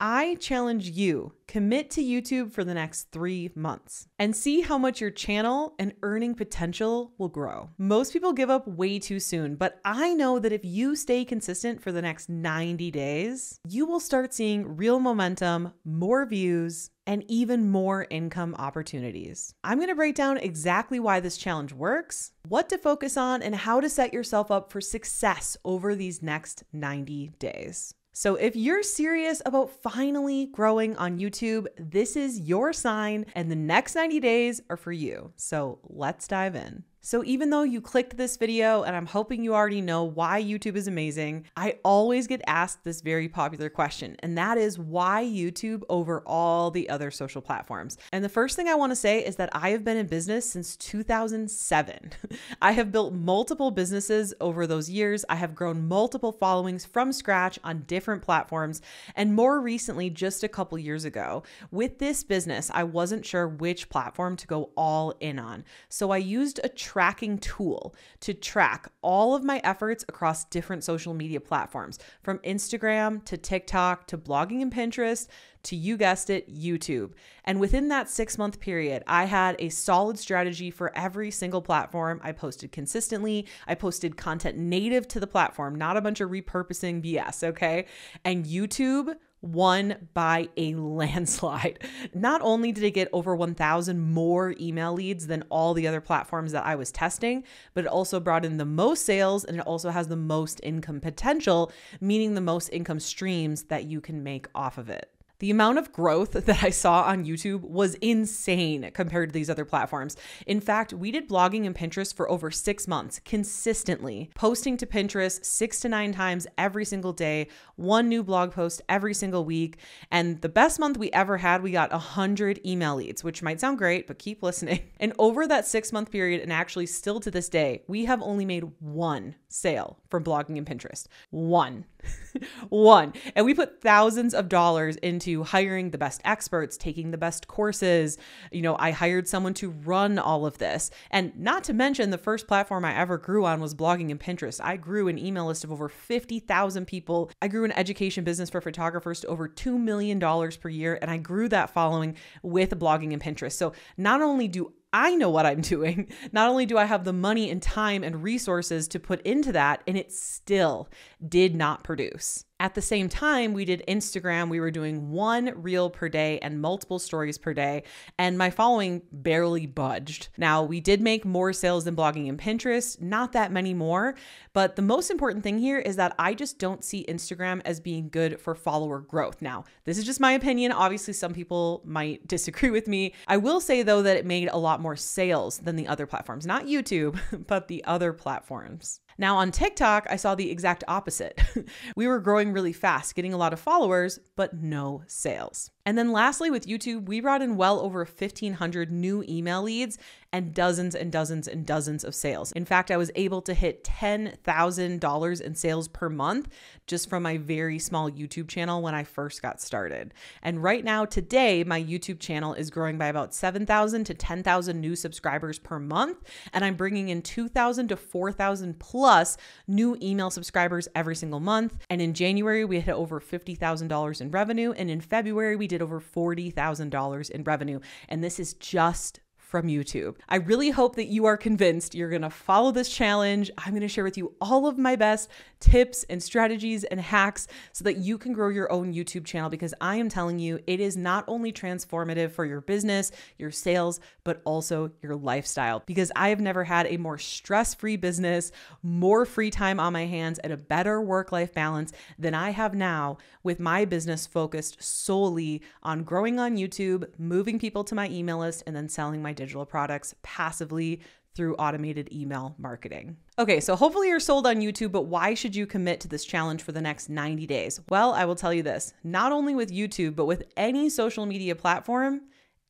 I challenge you, commit to YouTube for the next 3 months and see how much your channel and earning potential will grow. Most people give up way too soon, but I know that if you stay consistent for the next 90 days, you will start seeing real momentum, more views, and even more income opportunities. I'm going to break down exactly why this challenge works, what to focus on, and how to set yourself up for success over these next 90 days. So if you're serious about finally growing on YouTube, this is your sign, and the next 90 days are for you. So let's dive in. So even though you clicked this video and I'm hoping you already know why YouTube is amazing, I always get asked this very popular question, and that is why YouTube over all the other social platforms. And the first thing I want to say is that I have been in business since 2007. I have built multiple businesses over those years. I have grown multiple followings from scratch on different platforms. And more recently, just a couple years ago, with this business, I wasn't sure which platform to go all in on. So I used a tracking tool to track all of my efforts across different social media platforms, from Instagram to TikTok to blogging and Pinterest to, you guessed it, YouTube. And within that 6-month period, I had a solid strategy for every single platform. I posted consistently. I posted content native to the platform, not a bunch of repurposing BS, okay? And YouTube won by a landslide. Not only did it get over 1,000 more email leads than all the other platforms that I was testing, but it also brought in the most sales, and it also has the most income potential, meaning the most income streams that you can make off of it. The amount of growth that I saw on YouTube was insane compared to these other platforms. In fact, we did blogging and Pinterest for over 6 months, consistently posting to Pinterest 6 to 9 times every single day, one new blog post every single week. And the best month we ever had, we got 100 email leads, which might sound great, but keep listening. And over that 6-month period, and actually still to this day, we have only made 1 sale from blogging and Pinterest. 1. One. And we put thousands of dollars into hiring the best experts, taking the best courses. I hired someone to run all of this. And not to mention, the first platform I ever grew on was blogging and Pinterest. I grew an email list of over 50,000 people. I grew an education business for photographers to over $2 million per year. And I grew that following with blogging and Pinterest. So not only do I know what I'm doing, not only do I have the money and time and resources to put into that, and it still did not produce. At the same time, we did Instagram. We were doing 1 reel per day and multiple stories per day, and my following barely budged. Now, we did make more sales than blogging and Pinterest, not that many more, but the most important thing here is that I just don't see Instagram as being good for follower growth. Now, this is just my opinion. Obviously, some people might disagree with me. I will say, though, that it made a lot more sales than the other platforms, not YouTube, but the other platforms. Now on TikTok, I saw the exact opposite. We were growing really fast, getting a lot of followers, but no sales. And then lastly, with YouTube, we brought in well over 1,500 new email leads and dozens and dozens and dozens of sales. In fact, I was able to hit $10,000 in sales per month just from my very small YouTube channel when I first got started. And right now, today, my YouTube channel is growing by about 7,000 to 10,000 new subscribers per month. And I'm bringing in 2,000 to 4,000 plus new email subscribers every single month. And in January, we hit over $50,000 in revenue. And in February, we did over $40,000 in revenue. And this is just from YouTube. I really hope that you are convinced you're going to follow this challenge. I'm going to share with you all of my best tips and strategies and hacks so that you can grow your own YouTube channel, because I am telling you, it is not only transformative for your business, your sales, but also your lifestyle, because I have never had a more stress-free business, more free time on my hands, and a better work-life balance than I have now, with my business focused solely on growing on YouTube, moving people to my email list, and then selling my digital products passively through automated email marketing. Okay, so hopefully you're sold on YouTube, but why should you commit to this challenge for the next 90 days? Well, I will tell you this, not only with YouTube, but with any social media platform,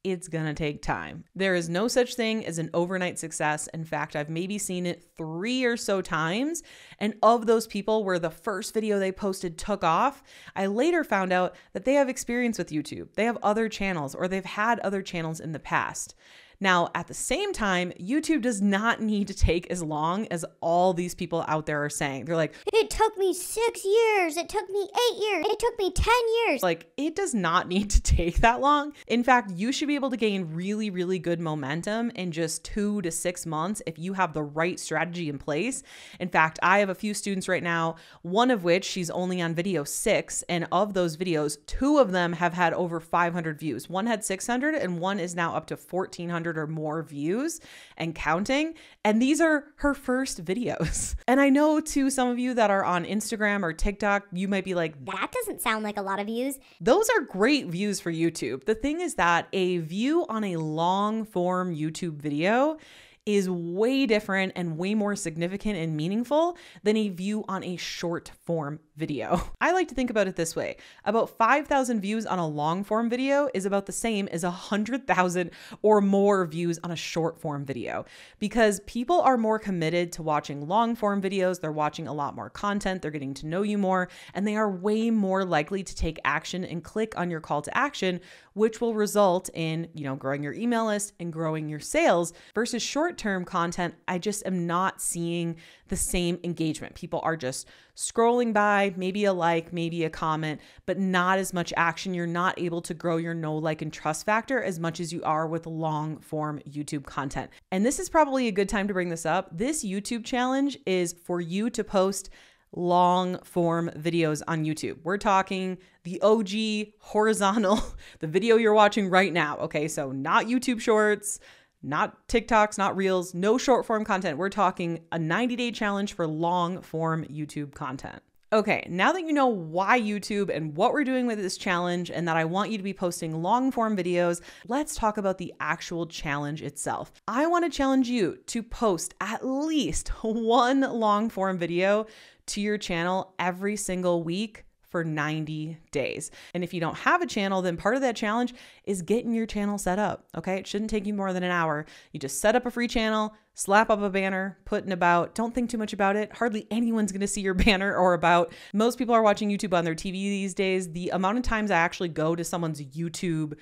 it's gonna take time. There is no such thing as an overnight success. In fact, I've maybe seen it 3 or so times. And of those people where the first video they posted took off, I later found out that they have experience with YouTube. They have other channels, or they've had other channels in the past. Now, at the same time, YouTube does not need to take as long as all these people out there are saying. They're like, it took me 6 years. It took me 8 years. It took me 10 years. Like, it does not need to take that long. In fact, you should be able to gain really, really good momentum in just 2 to 6 months if you have the right strategy in place. In fact, I have a few students right now, one of which she's only on video 6. And of those videos, 2 of them have had over 500 views. One had 600 and one is now up to 1,400 or more views and counting. And these are her first videos. And I know to some of you that are on Instagram or TikTok, you might be like, that doesn't sound like a lot of views. Those are great views for YouTube. The thing is that a view on a long form YouTube video is way different and way more significant and meaningful than a view on a short form video. I like to think about it this way. About 5,000 views on a long form video is about the same as 100,000 or more views on a short form video, because people are more committed to watching long form videos. They're watching a lot more content. They're getting to know you more, and they are way more likely to take action and click on your call to action, which will result in, growing your email list and growing your sales. Versus short-term content, I just am not seeing the same engagement. People are just scrolling by, maybe a like, maybe a comment, but not as much action. You're not able to grow your know, like, and trust factor as much as you are with long form YouTube content. And this is probably a good time to bring this up. This YouTube challenge is for you to post long form videos on YouTube. We're talking the OG horizontal, the video you're watching right now. Okay, so not YouTube shorts, not TikToks, not Reels, no short form content. We're talking a 90-day challenge for long form YouTube content. Okay, now that you know why YouTube and what we're doing with this challenge and that I want you to be posting long form videos, let's talk about the actual challenge itself. I want to challenge you to post at least one long form video to your channel every single week for 90 days. And if you don't have a channel, then part of that challenge is getting your channel set up. Okay, it shouldn't take you more than an hour. You just set up a free channel, slap up a banner, put an about, don't think too much about it. Hardly anyone's going to see your banner or about. Most people are watching YouTube on their TV these days. The amount of times I actually go to someone's YouTube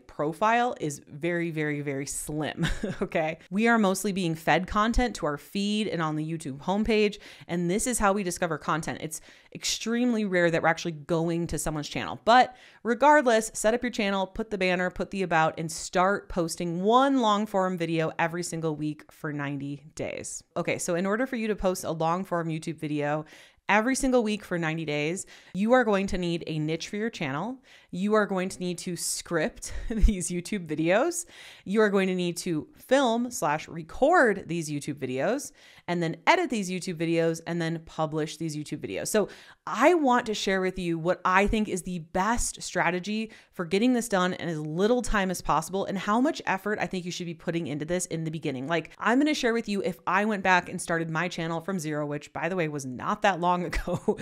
profile is very, very, very slim. Okay. We are mostly being fed content to our feed and on the YouTube homepage. And this is how we discover content. It's extremely rare that we're actually going to someone's channel, but regardless, set up your channel, put the banner, put the about, and start posting one long form video every single week for 90 days. Okay. So in order for you to post a long form YouTube video every single week for 90 days, you are going to need a niche for your channel. You are going to need to script these YouTube videos. You are going to need to film/record these YouTube videos, and then edit these YouTube videos, and then publish these YouTube videos. So I want to share with you what I think is the best strategy for getting this done in as little time as possible, and how much effort I think you should be putting into this in the beginning. I'm going to share with you if I went back and started my channel from zero, which by the way was not that long ago.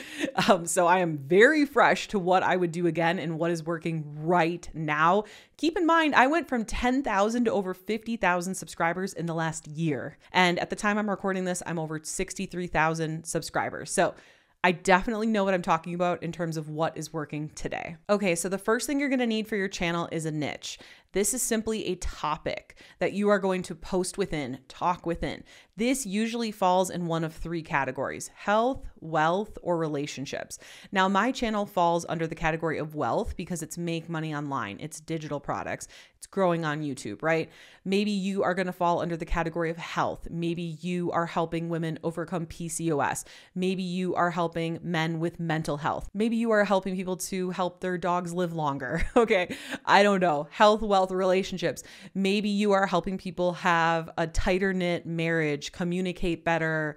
So I am very fresh to what I would do again and what is working right now. Keep in mind, I went from 10,000 to over 50,000 subscribers in the last year. And at the time I'm recording this, I'm over 63,000 subscribers. So I definitely know what I'm talking about in terms of what is working today. Okay, so the first thing you're going to need for your channel is a niche. This is simply a topic that you are going to post within, talk within. This usually falls in one of 3 categories: health, wealth, or relationships. Now, my channel falls under the category of wealth because it's make money online. It's digital products. It's growing on YouTube, right? Maybe you are going to fall under the category of health. Maybe you are helping women overcome PCOS. Maybe you are helping men with mental health. Maybe you are helping people to help their dogs live longer. Okay, I don't know. Health, wealth, relationships. Maybe you are helping people have a tighter knit marriage, communicate better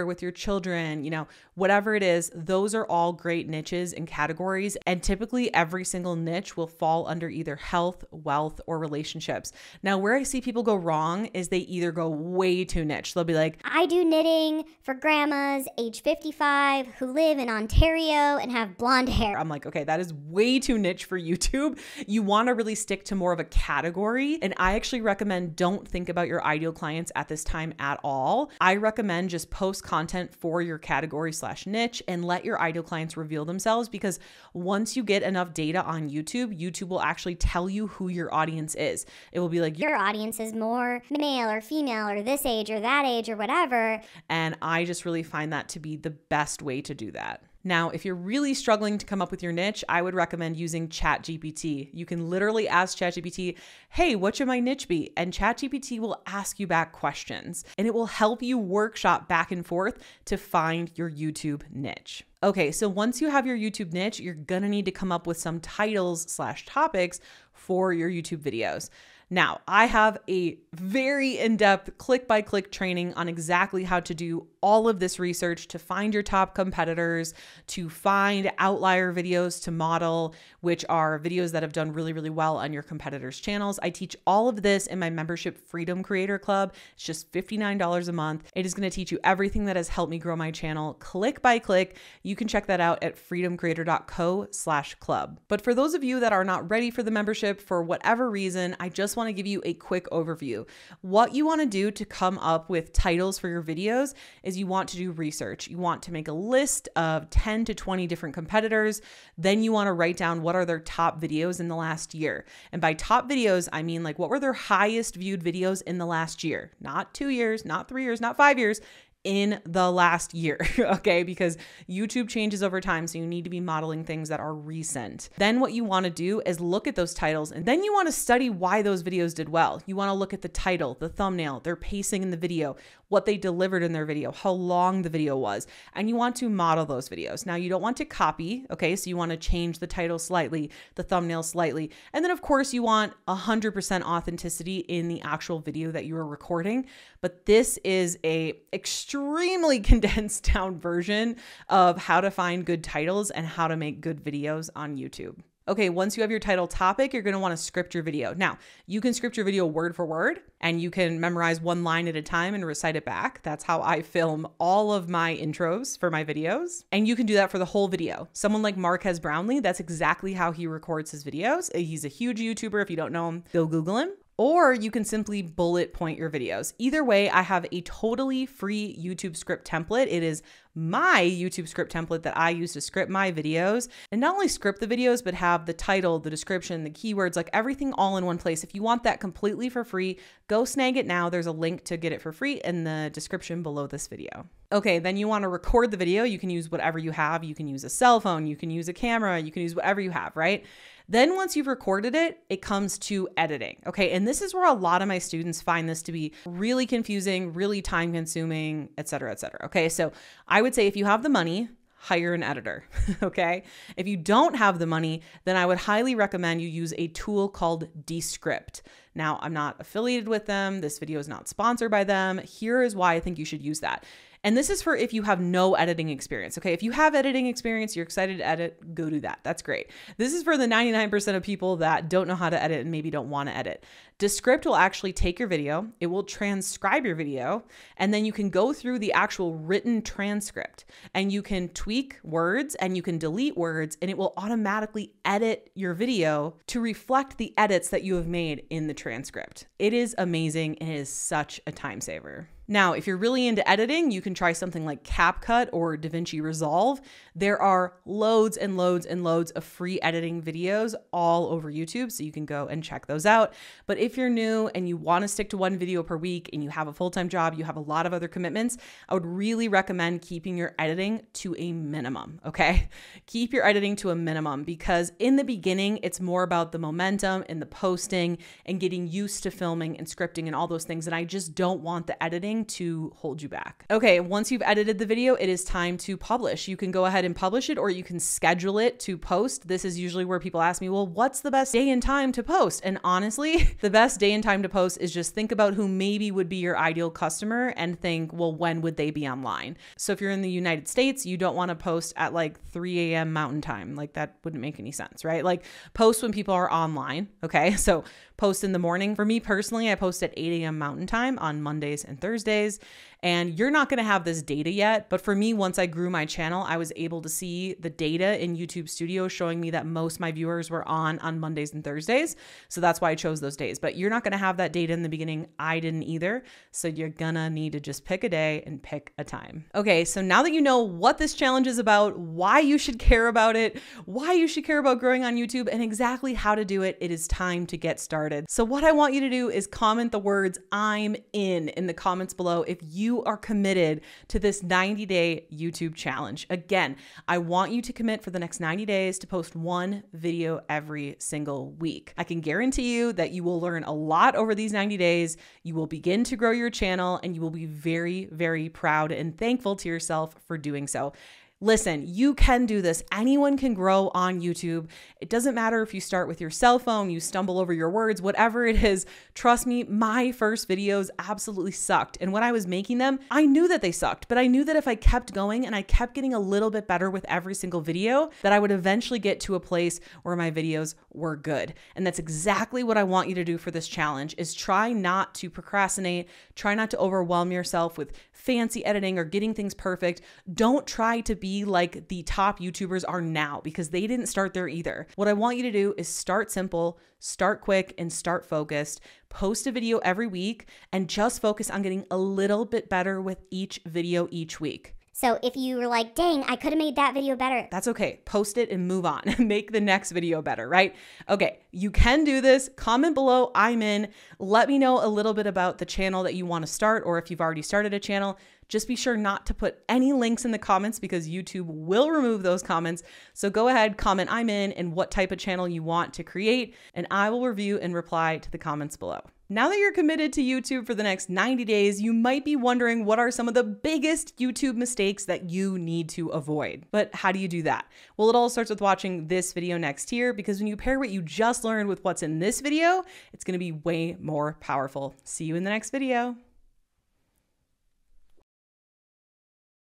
with your children, whatever it is. Those are all great niches and categories. And typically every single niche will fall under either health, wealth, or relationships. Now, where I see people go wrong is they either go way too niche. They'll be like, I do knitting for grandmas age 55 who live in Ontario and have blonde hair. I'm like, okay, that is way too niche for YouTube. You want to really really stick to more of a category. And I actually recommend don't think about your ideal clients at this time at all. I recommend just post content for your category/niche and let your ideal clients reveal themselves, because once you get enough data on YouTube, YouTube will actually tell you who your audience is. It will be like, your audience is more male or female or this age or that age or whatever. And I just really find that to be the best way to do that. Now, if you're really struggling to come up with your niche, I would recommend using ChatGPT. You can literally ask ChatGPT, hey, what should my niche be? And ChatGPT will ask you back questions, and it will help you workshop back and forth to find your YouTube niche. Okay, so once you have your YouTube niche, you're gonna need to come up with some titles/topics for your YouTube videos. Now, I have a very in-depth click-by-click training on exactly how to do all of this research to find your top competitors, to find outlier videos to model, which are videos that have done really, really well on your competitors' channels. I teach all of this in my membership Freedom Creator Club. It's just $59 a month. It is going to teach you everything that has helped me grow my channel click by click. You can check that out at freedomcreator.co/club. But for those of you that are not ready for the membership for whatever reason, I just want to give you a quick overview. What you want to do to come up with titles for your videos is you want to do research. You want to make a list of 10 to 20 different competitors. Then you want to write down what are their top videos in the last year. And by top videos, I mean like what were their highest viewed videos in the last year? Not 2 years, not 3 years, not 5 years. In the last year, okay? Because YouTube changes over time, so you need to be modeling things that are recent. Then what you wanna do is look at those titles, and then you wanna study why those videos did well. You wanna look at the title, the thumbnail, their pacing in the video, what they delivered in their video, how long the video was, and you want to model those videos. Now, you don't want to copy, okay? So you wanna change the title slightly, the thumbnail slightly, and then of course you want 100% authenticity in the actual video that you are recording. But this is a extremely condensed down version of how to find good titles and how to make good videos on YouTube. Okay, once you have your title topic, you're gonna wanna script your video. Now, you can script your video word for word, and you can memorize one line at a time and recite it back. That's how I film all of my intros for my videos. And you can do that for the whole video. Someone like Marquez Brownlee, that's exactly how he records his videos. He's a huge YouTuber. If you don't know him, go Google him. Or you can simply bullet point your videos. Either way, I have a totally free YouTube script template. It is my YouTube script template that I use to script my videos, and not only script the videos, but have the title, the description, the keywords, like everything all in one place. If you want that completely for free, go snag it now. There's a link to get it for free in the description below this video. Okay, then you want to record the video. You can use whatever you have. You can use a cell phone, you can use a camera, you can use whatever you have, right? Then once you've recorded it, it comes to editing. Okay, and this is where a lot of my students find this to be really confusing, really time consuming, et cetera, et cetera. Okay, so I would say if you have the money, hire an editor, okay? If you don't have the money, then I would highly recommend you use a tool called Descript. Now, I'm not affiliated with them. This video is not sponsored by them. Here is why I think you should use that. And this is for if you have no editing experience, okay? If you have editing experience, you're excited to edit, go do that. That's great. This is for the 99% of people that don't know how to edit and maybe don't want to edit. Descript will actually take your video, it will transcribe your video, and then you can go through the actual written transcript and you can tweak words and you can delete words, and it will automatically edit your video to reflect the edits that you have made in the transcript. It is amazing. It is such a time saver. Now, if you're really into editing, you can try something like CapCut or DaVinci Resolve. There are loads and loads and loads of free editing videos all over YouTube, so you can go and check those out. But if you're new and you want to stick to one video per week and you have a full-time job, you have a lot of other commitments, I would really recommend keeping your editing to a minimum, okay? Keep your editing to a minimum, because in the beginning, it's more about the momentum and the posting and getting used to filming and scripting and all those things, and I just don't want the editing to hold you back. Okay, once you've edited the video, it is time to publish. You can go ahead and publish it, or you can schedule it to post. This is usually where people ask me, well, what's the best day and time to post? And honestly, the best day and time to post is just think about who maybe would be your ideal customer and think, well, when would they be online? So if you're in the United States, you don't want to post at like 3 a.m. Mountain Time. Like that wouldn't make any sense, right? Like post when people are online, okay? So post in the morning. For me personally, I post at 8 a.m. Mountain Time on Mondays and Thursdays. And you're not going to have this data yet. But for me, once I grew my channel, I was able to see the data in YouTube Studio showing me that most of my viewers were on Mondays and Thursdays. So that's why I chose those days. But you're not going to have that data in the beginning. I didn't either. So you're gonna need to just pick a day and pick a time. Okay, so now that you know what this challenge is about, why you should care about it, why you should care about growing on YouTube, and exactly how to do it, it is time to get started. So what I want you to do is comment the words "I'm in the comments below if you are committed to this 90-day YouTube challenge. Again, I want you to commit for the next 90 days to post one video every single week. I can guarantee you that you will learn a lot over these 90 days. You will begin to grow your channel and you will be very, very proud and thankful to yourself for doing so. Listen, you can do this. Anyone can grow on YouTube. It doesn't matter if you start with your cell phone, you stumble over your words, whatever it is. Trust me, my first videos absolutely sucked. And when I was making them, I knew that they sucked, but I knew that if I kept going and I kept getting a little bit better with every single video, that I would eventually get to a place where my videos were good. And that's exactly what I want you to do for this challenge, is try not to procrastinate, try not to overwhelm yourself with fancy editing or getting things perfect. Don't try to be like the top YouTubers are now, because they didn't start there either. What I want you to do is start simple, start quick, and start focused. Post a video every week and just focus on getting a little bit better with each video each week. So if you were like, dang, I could have made that video better. That's okay. Post it and move on. Make the next video better, right? Okay, you can do this. Comment below, I'm in. Let me know a little bit about the channel that you want to start, or if you've already started a channel. Just be sure not to put any links in the comments because YouTube will remove those comments. So go ahead, comment I'm in and what type of channel you want to create, and I will review and reply to the comments below. Now that you're committed to YouTube for the next 90 days, you might be wondering what are some of the biggest YouTube mistakes that you need to avoid. But how do you do that? Well, it all starts with watching this video next here, because when you pair what you just learned with what's in this video, it's going to be way more powerful. See you in the next video.